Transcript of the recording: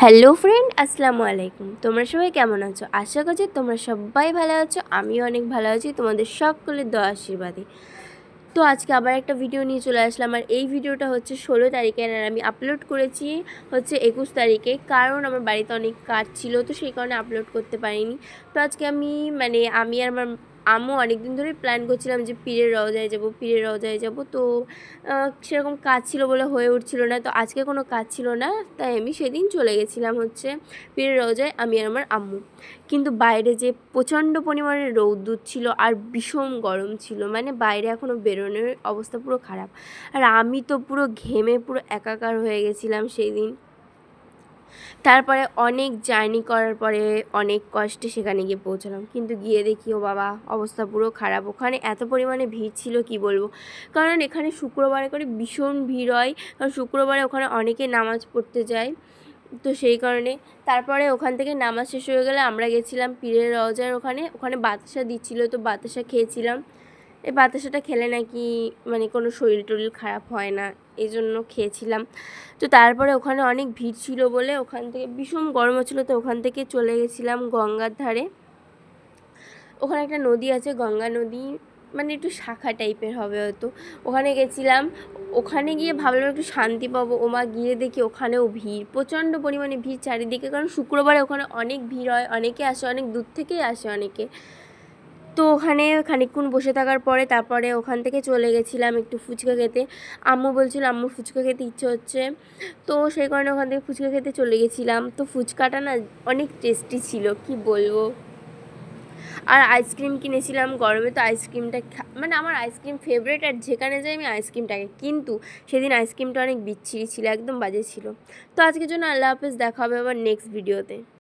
Hello friend, আসসালামু আলাইকুম। তোমরা সবাই কেমন আছো? আশা করছি তোমরা সবাই ভালো আছো। আমিও অনেক ভালো আছি তোমাদের সকলের দোয়া আশীর্বাদে। তো আজকে আবার একটা ভিডিও নিয়ে চলে আসলাম, আর এই ভিডিওটা হচ্ছে 16 তারিখের, আর আমি আপলোড করেছি হচ্ছে 21 তারিখে, কারণ আমার বাড়িতে অনেক কাজ ছিল, তো সেই কারণে আপলোড করতে পারিনি। তো আজকে আমি আর আমার আম্মু অনেকদিন ধরেই প্ল্যান করছিলাম যে পীরের রওজায় যাব। তো সেরকম কাজ ছিল বলে হয়ে উঠছিল না, তো আজকে কোনো কাজ ছিল না, তাই আমি সেদিন চলে গেছিলাম হচ্ছে পীরের রওজায়, আমি আর আমার আম্মু। কিন্তু বাইরে যে প্রচণ্ড পরিমাণে রৌদ্র ছিল আর ভীষণ গরম ছিল, মানে বাইরে এখনও বেরোনোর অবস্থা পুরো খারাপ। আর আমি তো পুরো ঘেমে পুরো একাকার হয়ে গেছিলাম সেই দিন। তারপরে অনেক জার্নি করার পরে অনেক কষ্টে সেখানে গিয়ে পৌঁছালাম, কিন্তু গিয়ে দেখি ও বাবা, অবস্থা পুরো খারাপ। ওখানে এত পরিমাণে ভিড় ছিল কি বলবো, কারণ এখানে শুক্রবারে করে ভীষণ ভিড় হয়, কারণ শুক্রবারে ওখানে অনেকে নামাজ পড়তে যায়। তো সেই কারণে তারপরে ওখান থেকে নামাজ শেষ হয়ে গেলে আমরা গেছিলাম পীরের রওজার ওখানে। ওখানে বাতাসা দিচ্ছিলো, তো বাতাসা খেয়েছিলাম। এই বাতাসাটা খেলে নাকি মানে কোনো শরীর টরীর খারাপ হয় না, এই জন্য খেয়েছিলাম। তো তারপরে ওখানে অনেক ভিড় ছিল বলে ওখান থেকে ভীষণ গরম হচ্ছিলো, তো ওখান থেকে চলে গেছিলাম গঙ্গার ধারে। ওখানে একটা নদী আছে, গঙ্গা নদী, মানে একটু শাখা টাইপের হবে হয়তো। ওখানে গেছিলাম। ওখানে গিয়ে ভাবলাম একটু শান্তি পাবো, ওমা গিয়ে দেখি ওখানেও ভিড়, প্রচণ্ড পরিমাণে ভিড় চারিদিকে, কারণ শুক্রবারে ওখানে অনেক ভিড় হয়, অনেকে আসে, অনেক দূর থেকেই আসে অনেকে। তো ওখানে খানিকক্ষণ বসে থাকার পরে তারপরে ওখান থেকে চলে গেছিলাম একটু ফুচকা খেতে। আম্মু বলছিল আম্মুর ফুচকা খেতে ইচ্ছে হচ্ছে, তো সেই কারণে ওখান থেকে ফুচকা খেতে চলে গেছিলাম। তো ফুচকাটা না অনেক টেস্টি ছিল, কি বলবো। আর আইসক্রিম কিনেছিলাম গরমে, তো আইসক্রিমটা মানে আমার আইসক্রিম ফেভারিট, আর যেখানে যাই আমি আইসক্রিমটাকে, কিন্তু সেদিন আইসক্রিমটা অনেক বিচ্ছিরি ছিল, একদম বাজে ছিল। তো আজকের জন্য আল্লাহ হাফেজ, দেখা হবে আবার নেক্সট ভিডিওতে।